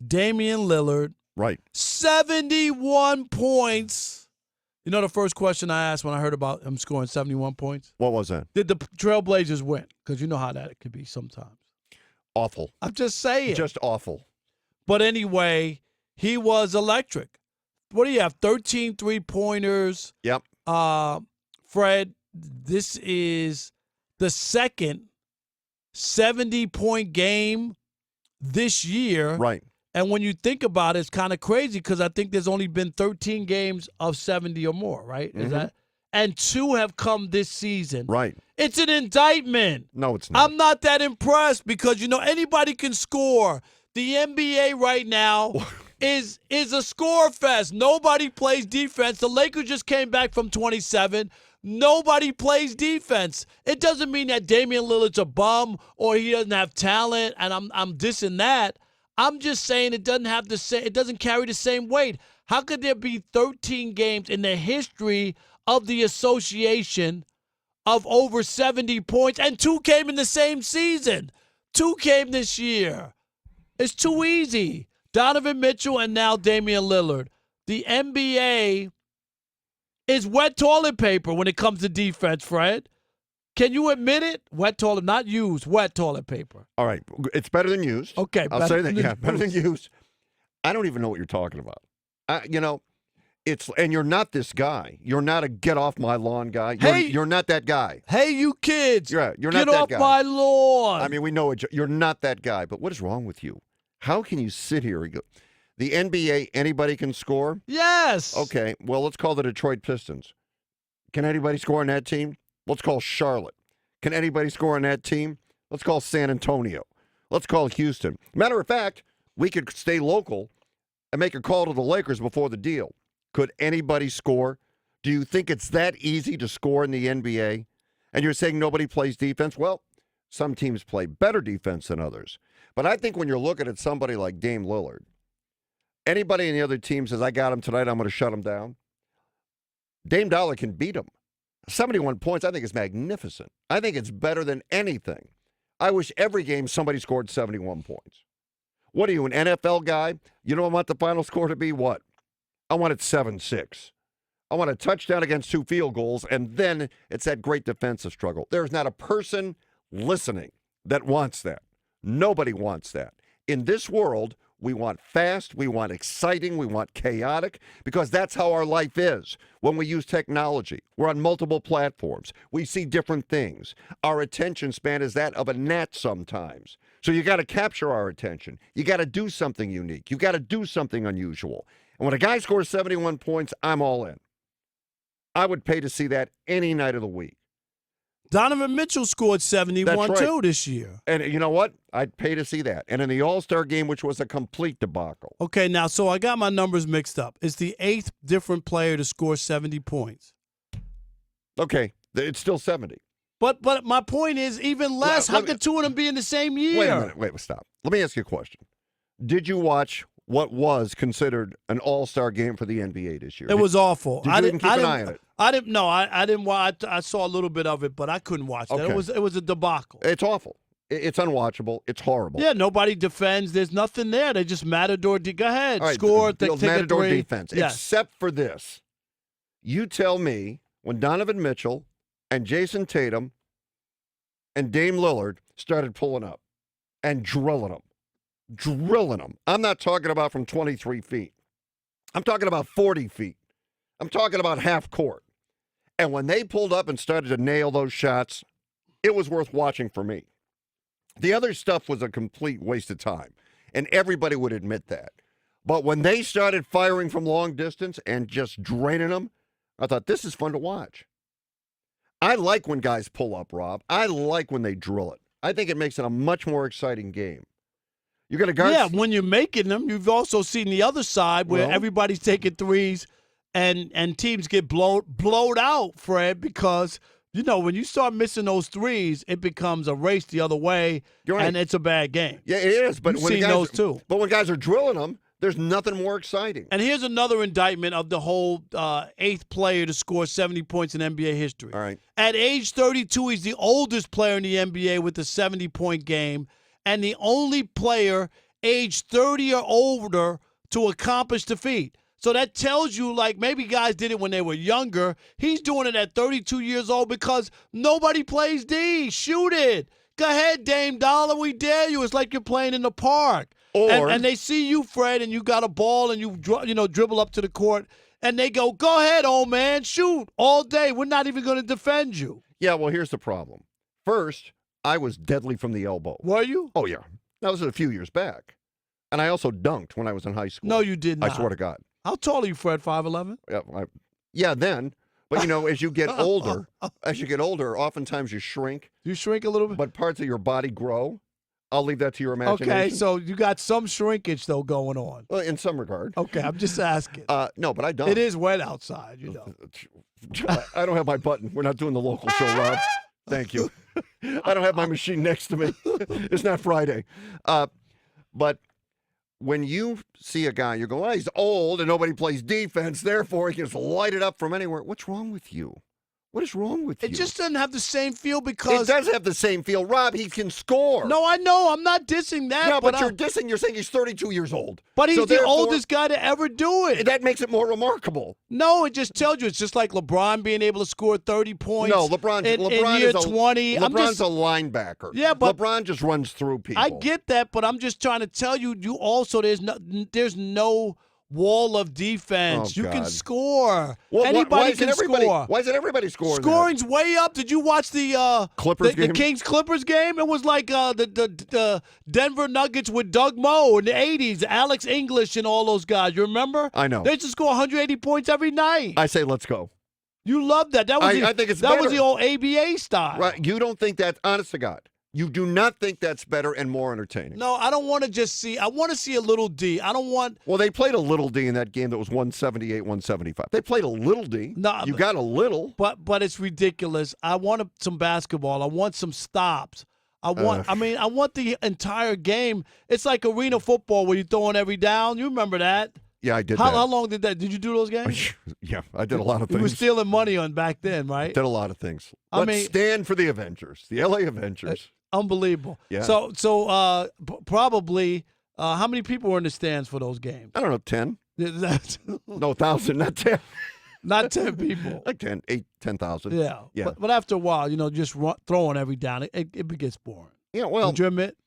Damian Lillard. Right. 71 points. You know the first question I asked when I heard about him scoring 71 points? What was that? Did the Trailblazers win? Because you know how that could be sometimes. Awful. I'm just saying. Just awful. But anyway, he was electric. What do you have? 13 3-pointers. Yep. Fred, this is the second 70-point game this year. Right. And when you think about it, it's kind of crazy because I think there's only been 13 games of 70 or more, right? Mm-hmm. Is that? And 2 have come this season. Right. It's an indictment. No, it's not. I'm not that impressed because, anybody can score. The NBA right now is a score fest. Nobody plays defense. The Lakers just came back from 27. Nobody plays defense. It doesn't mean that Damian Lillard's a bum or he doesn't have talent, and I'm dissing that. I'm just saying it doesn't carry the same weight. How could there be 13 games in the history of the association of over 70 points, and 2 came in the same season? 2 came this year. It's too easy. Donovan Mitchell and now Damian Lillard. The NBA is wet toilet paper when it comes to defense, Fred. Can you admit it? Wet toilet, not used, wet toilet paper. All right. It's better than used. Okay. I'll say that. Yeah, better than used. I don't even know what you're talking about. And you're not this guy. You're not a get off my lawn guy. You're not that guy. Hey, you kids. You're not get that off guy. my lawn. I mean, we know it. You're not that guy. But what is wrong with you? How can you sit here and go, the NBA, anybody can score? Yes. Okay. Well, let's call the Detroit Pistons. Can anybody score on that team? Let's call Charlotte. Can anybody score on that team? Let's call San Antonio. Let's call Houston. Matter of fact, we could stay local and make a call to the Lakers before the deal. Could anybody score? Do you think it's that easy to score in the NBA? And you're saying nobody plays defense? Well, some teams play better defense than others. But I think when you're looking at somebody like Dame Lillard, anybody in the other team says, I got him tonight, I'm going to shut him down. Dame Dollar can beat him. 71 points, I think, is magnificent. I think it's better than anything. I wish every game somebody scored 71 points. What are you, an NFL guy? You know what I want the final score to be? What? I want it 7-6. I want a touchdown against 2 field goals, and then it's that great defensive struggle. There's not a person listening that wants that. Nobody wants that. In this world, we want fast, we want exciting, we want chaotic, because that's how our life is. When we use technology, we're on multiple platforms. We see different things. Our attention span is that of a gnat sometimes. So you got to capture our attention. You got to do something unique. You got to do something unusual. And when a guy scores 71 points, I'm all in. I would pay to see that any night of the week. Donovan Mitchell scored 71 That's right. too this year. And you know what? I'd pay to see that. And in the All-Star game, which was a complete debacle. Okay, now, so I got my numbers mixed up. It's the 8th different player to score 70 points. Okay, it's still 70. But my point is even less. How could 2 of them be in the same year? Wait a minute. Stop. Let me ask you a question. Did you watch what was considered an all-star game for the NBA this year? It was awful. Did you even keep an eye on it? I didn't. No, I didn't watch. I saw a little bit of it, but I couldn't watch that. Okay. It was a debacle. It's awful. It's unwatchable. It's horrible. Yeah, nobody defends. There's nothing there. They just Matador. Go ahead, All right, score. the Take Matador a 3. defense. Yes. Except for this. You tell me when Donovan Mitchell and Jason Tatum and Dame Lillard started pulling up and drilling them. I'm not talking about from 23 feet. I'm talking about 40 feet. I'm talking about half court. And when they pulled up and started to nail those shots, it was worth watching for me. The other stuff was a complete waste of time, and everybody would admit that. But when they started firing from long distance and just draining them, I thought, this is fun to watch. I like when guys pull up, Rob. I like when they drill it. I think it makes it a much more exciting game. You're going to guard. Yeah, when you're making them, you've also seen the other side where everybody's taking threes and teams get blowed out, Fred, because, when you start missing those threes, it becomes a race the other way, and it's a bad game. Yeah, it is. But You've when seen guys, those too. But when guys are drilling them, there's nothing more exciting. And here's another indictment of the whole 8th player to score 70 points in NBA history. All right. At age 32, he's the oldest player in the NBA with a 70-point game, and the only player age 30 or older to accomplish the feat. So that tells you, like, maybe guys did it when they were younger. He's doing it at 32 years old because nobody plays D. Shoot it. Go ahead, Dame Dollar. We dare you. It's like you're playing in the park. And they see you, Fred, and you got a ball and you dribble up to the court, and they go, go ahead, old man, shoot all day. We're not even going to defend you. Yeah, well, here's the problem. First, I was deadly from the elbow. Were you? Oh, yeah. That was a few years back. And I also dunked when I was in high school. No, you did not. I swear to God. How tall are you, Fred? 5'11"? Yeah, then. But, as you get older, oftentimes you shrink. You shrink a little bit? But parts of your body grow. I'll leave that to your imagination. Okay, so you got some shrinkage, though, going on. Well, in some regard. Okay, I'm just asking. No, but I don't. It is wet outside, I don't have my button. We're not doing the local show, Rob. Thank you. I don't have my machine next to me. It's not Friday. But when you see a guy, you go, well, he's old and nobody plays defense, therefore he can just light it up from anywhere. What's wrong with you? What is wrong with you? It just doesn't have the same feel because... It does have the same feel. Rob, he can score. No, I know. I'm not dissing that. No, but you're dissing. You're saying he's 32 years old. But he's the oldest guy to ever do it. That makes it more remarkable. No, it just tells you. It's just like LeBron being able to score 30 points LeBron in year 20. LeBron's a linebacker. Yeah, but LeBron just runs through people. I get that, but I'm just trying to tell you, there's no wall of defense. You can score. Well, anybody can score. Why isn't everybody scoring? Scoring's way up. Did you watch the Clippers game? The Kings-Clippers game? It was like the Denver Nuggets with Doug Moe in the 80s, Alex English and all those guys. You remember? I know. They used to score 180 points every night. I say let's go. You love that. I think it's better. That was the old ABA style. Right. You don't think that's, honest to God, you do not think that's better and more entertaining? No, I don't want to just see. I want to see a little D. I don't want. Well, they played a little D in that game that was 178, 175. They played a little D. No, you got a little. But it's ridiculous. I want some basketball. I want some stops. I want the entire game. It's like arena football where you're throwing every down. You remember that? Yeah, I did How long did that? Did you do those games? Yeah, I did a lot of things. You were stealing money on back then, right? Did a lot of things. Let's stand for the Avengers, the LA Avengers. Unbelievable. Yeah. So probably how many people were in the stands for those games? I don't know, 10? No, 1,000, not 10. Not 10 people. Like 10, 8, 10,000. Yeah. Yeah. But after a while, just throwing every down, it gets boring. Yeah, well. Would you admit?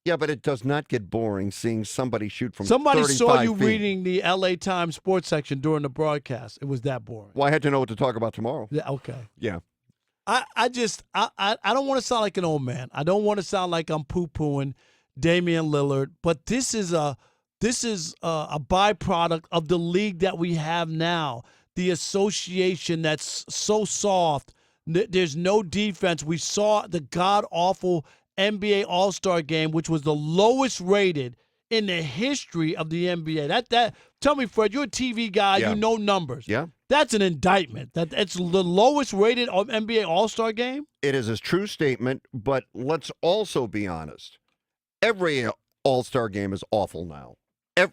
Yeah, but it does not get boring seeing somebody shoot from 35 Somebody saw you feet. reading the LA Times sports section during the broadcast. It was that boring. Well, I had to know what to talk about tomorrow. Yeah, okay. Yeah. I don't want to sound like an old man. I don't want to sound like I'm poo-pooing Damian Lillard, but this is a byproduct of the league that we have now. The association that's so soft. There's no defense. We saw the god-awful NBA All-Star game, which was the lowest rated in the history of the NBA. That tell me, Fred, you're a TV guy. Yeah. You know numbers. Yeah. That's an indictment. It's the lowest rated NBA All-Star game? It is a true statement, but let's also be honest. Every All-Star game is awful now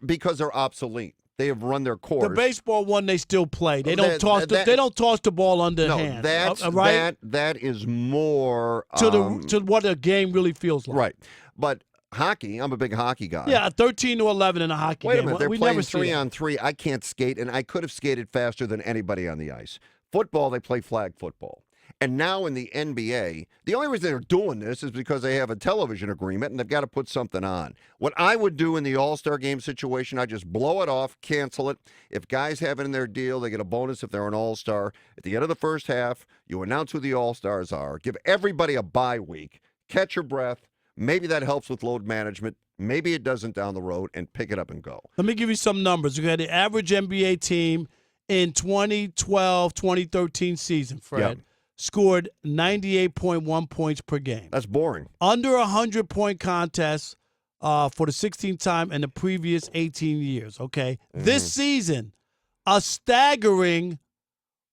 because they're obsolete. They have run their course. The baseball one they still play. They don't toss the ball underhand. No, right? that is more to what a game really feels like. Right. But hockey, I'm a big hockey guy. Yeah, 13-11 in a hockey game. Wait a minute, they're we playing never 3-on-3. I can't skate, and I could have skated faster than anybody on the ice. Football, they play flag football. And now in the NBA, the only reason they're doing this is because they have a television agreement and they've got to put something on. What I would do in the All-Star game situation, I just blow it off, cancel it. If guys have it in their deal, they get a bonus if they're an All-Star. At the end of the first half, you announce who the All-Stars are. Give everybody a bye week. Catch your breath. Maybe that helps with load management. Maybe it doesn't down the road, and pick it up and go. Let me give you some numbers. You had the average NBA team in 2012-2013 season, Fred. Yeah. Scored 98.1 points per game. That's boring. Under 100-point contests for the 16th time in the previous 18 years, okay? Mm-hmm. This season, a staggering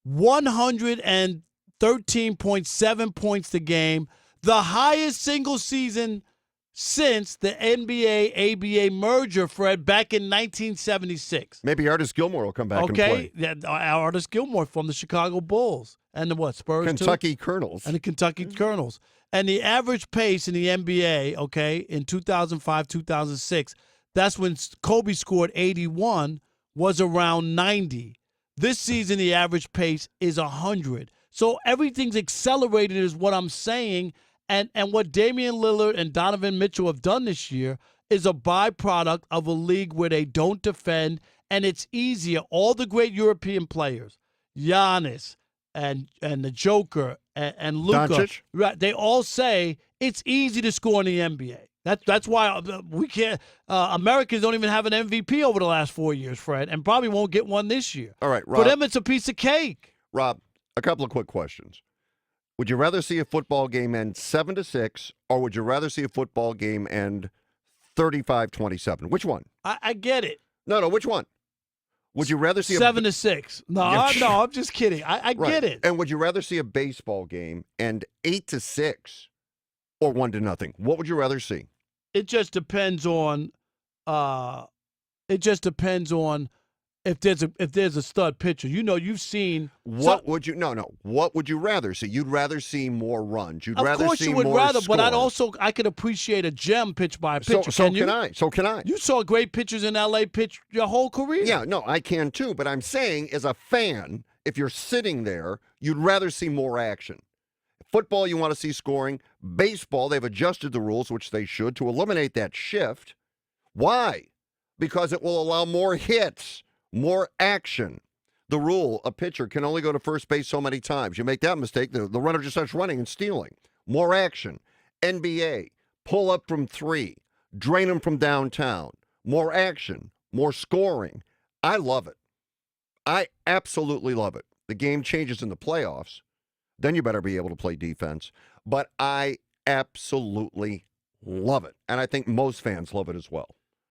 113.7 points a game, the highest single season since the NBA-ABA merger, Fred, back in 1976. Maybe Artis Gilmore will come back and play. Okay, Artis Gilmore from the Chicago Bulls. And the what, Spurs Kentucky too? Colonels. And the Kentucky Colonels. And the average pace in the NBA, okay, in 2005, 2006, that's when Kobe scored 81, was around 90. This season, the average pace is 100. So everything's accelerated is what I'm saying. And what Damian Lillard and Donovan Mitchell have done this year is a byproduct of a league where they don't defend, and it's easier. All the great European players, Giannis and the Joker and Luka, Doncic? right? They all say it's easy to score in the NBA. That's why we can't. Americans don't even have an MVP over the last 4 years, Fred, and probably won't get one this year. All right, Rob. For them, it's a piece of cake. Rob, a couple of quick questions. Would you rather see a football game end 7-6, or would you rather see a football game end 35-27? Which one? I get it. No, which one? Would you rather see 7-6? No, I'm just kidding. I Right. get it. And would you rather see a baseball game end 8-6 or 1-0? What would you rather see? It just depends on. If there's a stud pitcher. You know, you've seen. What would you rather see? You'd rather see more runs. You'd rather see more Of course you would rather, score. but I could appreciate a gem pitched by a pitcher. So can you? So can I. You saw great pitchers in L.A. pitch your whole career. Yeah, no, I can too. But I'm saying, as a fan, if you're sitting there, you'd rather see more action. Football, you want to see scoring. Baseball, they've adjusted the rules, which they should, to eliminate that shift. Why? Because it will allow more hits, more action. The rule, a pitcher can only go to first base so many times. You make that mistake, the runner just starts running and stealing. More action. NBA, pull up from 3, drain them from downtown. More action, more scoring. I love it. I absolutely love it. The game changes in the playoffs. Then you better be able to play defense. But I absolutely love it. And I think most fans love it as well.